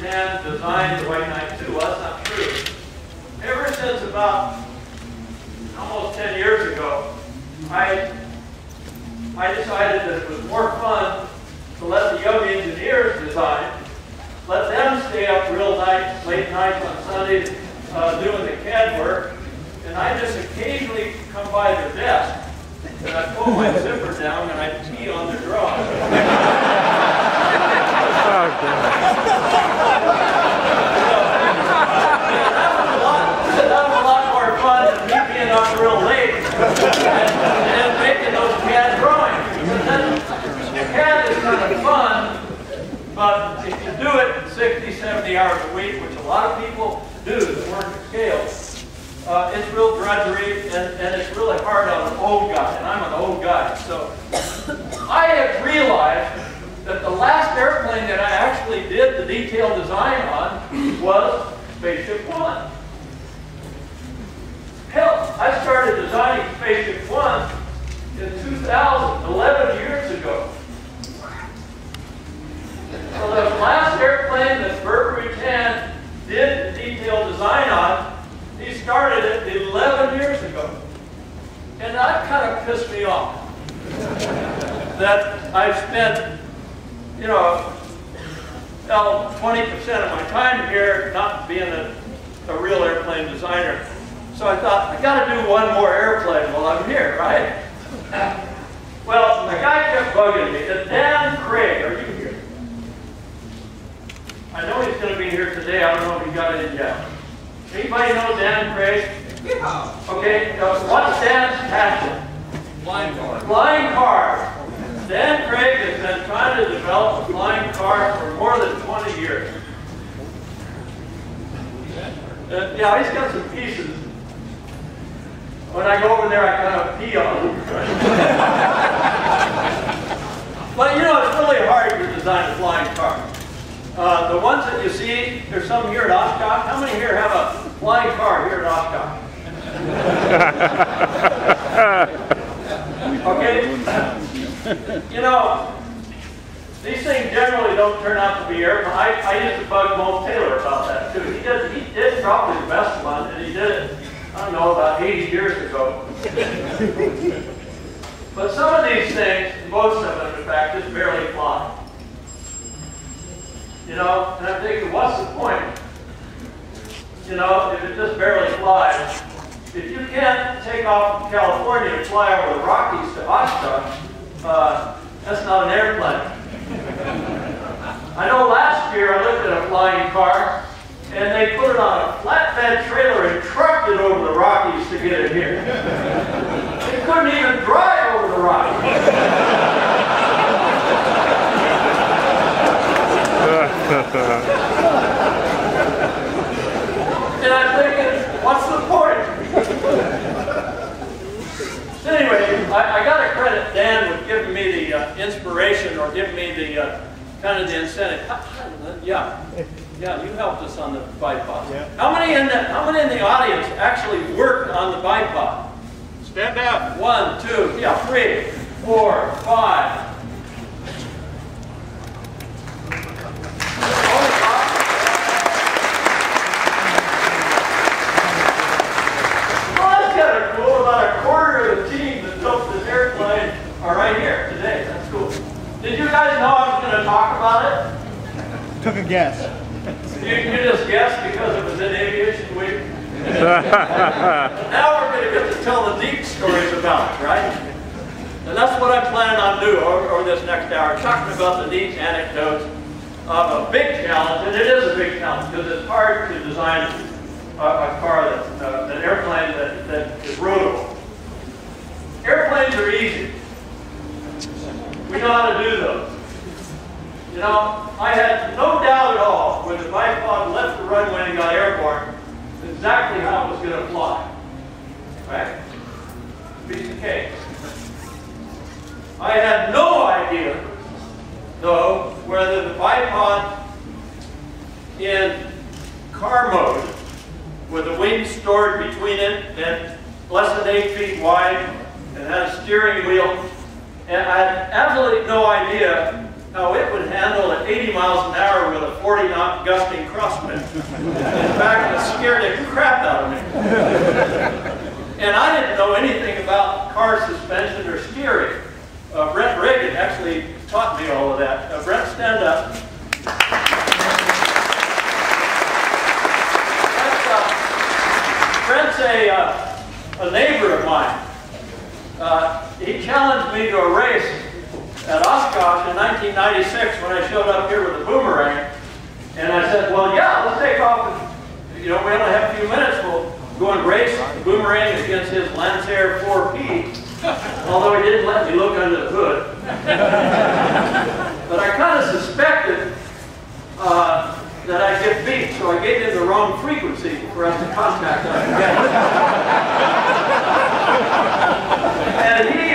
Rutan designed the White Knight 2. Well, that's not true. Ever since about almost 10 years ago, I decided that it was more fun to let the young engineers design, let them stay up real nights, late nights on Sundays doing the CAD work, and I just occasionally come by their desk and I pull my zipper down and I pee on their drawing. That was a lot more fun than me being up real late and making those CAD drawings. CAD is kind of fun, but if you do it 60, 70 hours a week, which a lot of people do that work at scale, it's real drudgery and it's really hard on an old guy, and I'm an old guy. So I have realized that the last airplane that I actually did the detailed design on was Spaceship One. Hell, I started designing Spaceship One in 2000, 11 years ago. So the last airplane that Burt Rutan did the detailed design on, he started it 11 years ago. And that kind of pissed me off. That I've spent, 20% of my time here not being a real airplane designer. So I thought, I got to do one more airplane while I'm here, right? Well, the guy kept bugging me. Dan Craig, are you here? I know he's going to be here today. I don't know if he got it in yet. Anybody know Dan Craig? Yeah. Okay, what's Dan's passion? Flying cars. Flying cars. Dan Craig has been trying to develop a flying car for more than 20 years. Yeah, he's got some pieces. When I go over there, I kind of pee on them. But it's really hard to design a flying car. The ones that you see, there's some here at Oshkosh. How many here have a flying car here at Oshkosh? Okay? These things generally don't turn out to be airplanes. I used to bug Mo Taylor about that too. He did probably the best one, and he did it, I don't know, about 80 years ago. But some of these things, most of them in fact, just barely fly. And I'm thinking, what's the point? If it just barely flies. If you can't take off from California and fly over the Rockies to Oshkosh, that's not an airplane. I know last year I looked at a flying car, and they put it on a flatbed trailer and trucked it over the Rockies to get it here. They couldn't even drive over the Rockies. And I'm thinking, what's the point? Anyway, I got to credit Dan with giving me the inspiration, or giving me the kind of the incentive. Yeah, you helped us on the BiPod. Yeah. How many in the audience actually worked on the BiPod? Stand up. 1, 2, 3, 4, 5. About a quarter of the team that built this airplane are right here today. That's cool. Did you guys know I was going to talk about it? Took a guess. You just guessed because it was in Aviation Week? Now we're going to get to tell the deep stories about it, right? And that's what I'm planning on doing over this next hour, talking about the neat anecdotes of a big challenge, and it is a big challenge because it's hard to design a car that's an airplane that is roadable. Airplanes are easy. We know how to do those. I had no doubt at all when the BiPod left the runway and got airborne exactly how it was going to fly. Right? Piece of cake. I had no idea, though, whether the BiPod in car mode, with the wings stored between it and less than 8 feet wide, and had a steering wheel, and I had absolutely no idea how it would handle at 80 miles an hour with a 40-knot gusting crosswind. In fact, it scared the crap out of me. And I didn't know anything about car suspension or steering. Brent Reagan actually taught me all of that. Brent, stand up. Brent's a neighbor of mine. He challenged me to a race at Oshkosh in 1996 when I showed up here with a boomerang. And I said, well, yeah, let's take off. And, you know, we only have a few minutes. We'll go and race the boomerang against his Lancer 4P. Although he didn't let me look under the hood. But I kind of suspected that I'd get beat, so I gave him the wrong frequency for us to contact us again. And he,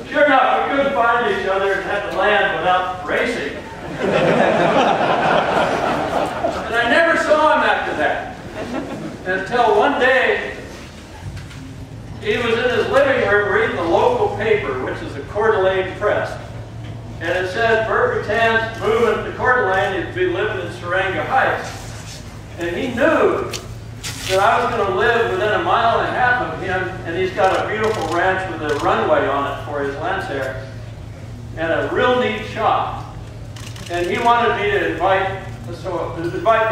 sure enough, we couldn't find each other and had to land without racing. And I never saw him after that. Until one day, he was in his living room reading the local paper, which is the Coeur d'Alene Press. And it said, Burt Rutan's moving to Coeur d'Alene, he'd be living in Seranga Heights. And he knew that I was going to live within 1.5 miles of him, and he's got a beautiful ranch with a runway on it for his Lancer, and a real neat shop. And he wanted me to invite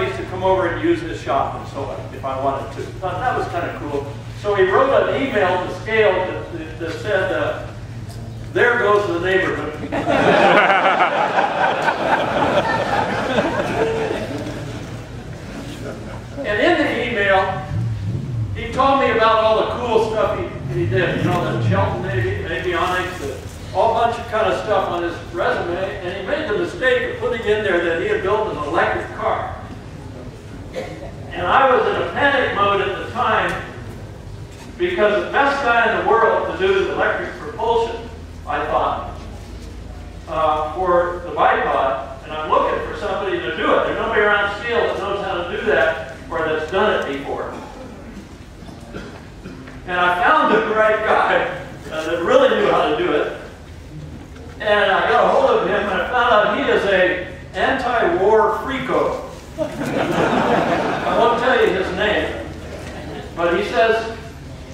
me to come over and use his shop and so on, if I wanted to. Thought that was kind of cool. So he wrote an email to Scale that said, there goes the neighborhood. And in the email, he told me about all the cool stuff he did. You know, the Shelton avionics, all bunch of kind of stuff on his resume. And he made the mistake of putting in there that he had built an electric car. And I was in a panic mode at the time because the best guy in the world to do electric propulsion, I thought, for the BiPod, and I'm looking for somebody to do it. There's nobody around Steele that knows how to do that or that's done it before. And I found the right guy that really knew how to do it. And I got a hold of him, and I found out he is an anti-war freako. I won't tell you his name, but he says,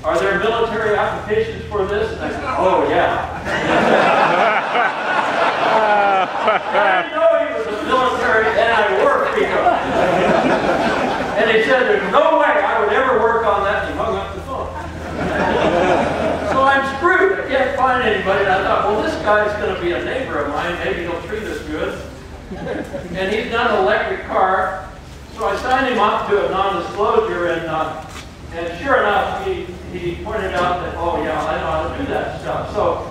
are there military applications for this? And I said, oh, yeah. I didn't know he was a military anti-war freako. And he said, there's no way I would ever work on that, and he hung up the phone. So I'm screwed. I can't find anybody. And I thought, well, this guy's going to be a neighbor of mine. Maybe he'll treat us good. And he's done an electric car. So I signed him up to a non-disclosure, and sure enough, he pointed out that, oh yeah, I know how to do that stuff. So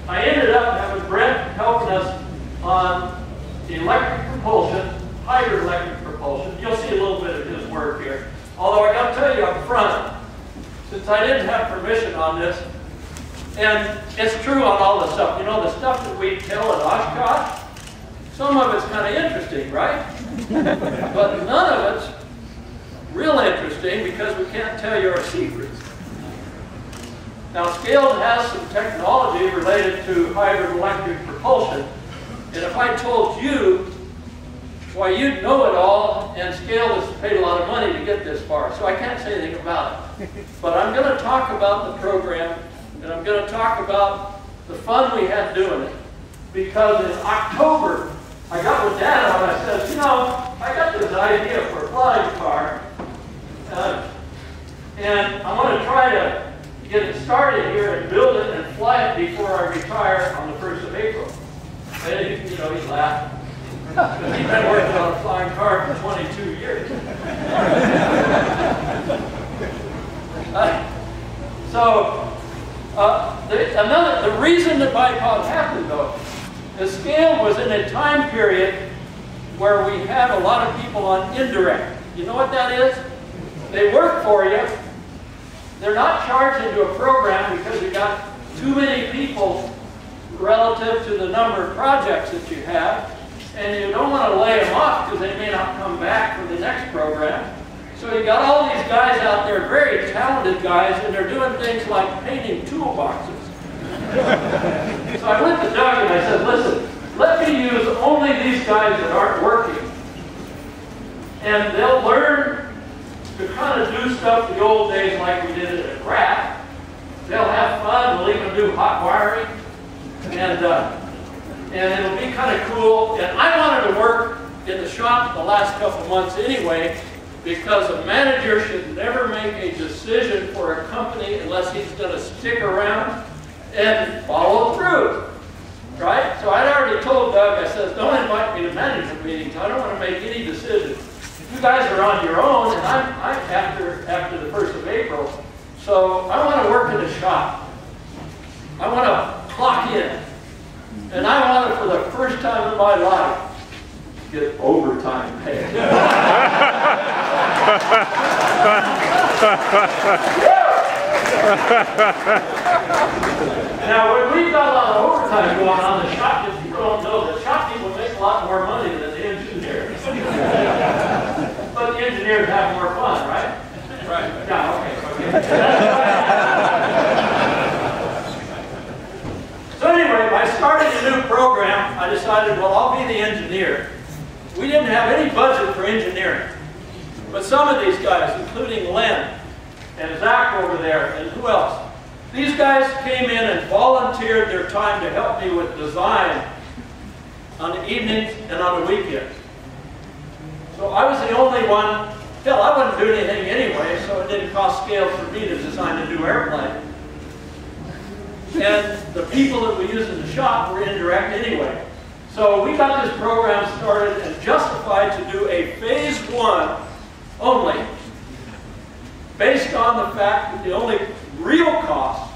I ended up having Brent helping us on electric propulsion, hybrid electric propulsion. You'll see a little bit of his work here. Although I got to tell you up front, since I didn't have permission on this, and it's true on all the stuff, you know, the stuff that we tell at Oshkosh, some of it's kind of interesting, right? But none of it's real interesting because we can't tell you our secrets. Now, Scale has some technology related to hybrid electric propulsion, and if I told you, why, you'd know it all, and Scale has paid a lot of money to get this far, so I can't say anything about it. But I'm going to talk about the program, and I'm going to talk about the fun we had doing it, because in October, I got with Dad and I said, you know, I got this idea for a flying car, and I want to try to get it started here and build it and fly it before I retire on the 1st of April. And, you know, he laughed. He's been working on a flying car for 22 years. The reason that BiPod happened, though, is Scale was in a time period where we had a lot of people on indirect. You know what that is? They work for you. They're not charged into a program because you got too many people relative to the number of projects that you have, and you don't want to lay them off because they may not come back for the next program. So you got all these guys out there, very talented guys, and they're doing things like painting toolboxes. So I went to Doug and I said, listen, let me use only these guys that aren't working. And they'll learn to kind of do stuff the old days like we did it at Craft. They'll have fun. We'll even do hot wiring. And it'll be kind of cool. And I wanted to work in the shop the last couple months anyway, because a manager should never make a decision for a company unless he's going to stick around and follow through. Right? So I'd already told Doug, I said, don't invite me to management meetings. I don't want to make any decisions. You guys are on your own, and I'm after the 1st of April. So I want to work in the shop. I want to clock in. And I want to, for the first time in my life, get overtime pay. Now, when we've got a lot of overtime going on, the shop people don't know that shop people make a lot more money than the engineers. But the engineers have more fun, right? Right. Yeah, okay. So anyway, by starting a new program, I decided, well, I'll be the engineer. We didn't have any budget for engineering. But some of these guys, including Len and Zach over there, and who else? These guys came in and volunteered their time to help me with design on the evenings and on the weekends. So I was the only one. Hell, I wouldn't do anything anyway, so it didn't cost scale for me to design a new airplane. And the people that we use in the shop were indirect anyway. So we got this program started and justified to do a phase 1 only, based on the fact that the only real cost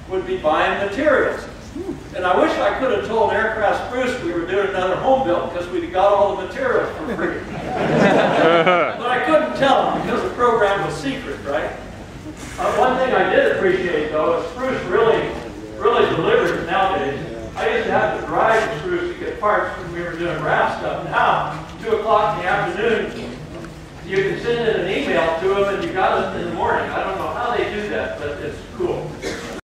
would be buying materials. And I wish I could have told Aircraft Spruce we were doing another home build, because we'd got all the materials for free. But I couldn't tell them because the program was secret, right? One thing I did appreciate, though, is Spruce really delivers nowadays. I used to have to drive to Spruce to get parts when we were doing raft stuff. Now, 2 o'clock in the afternoon, you can sit in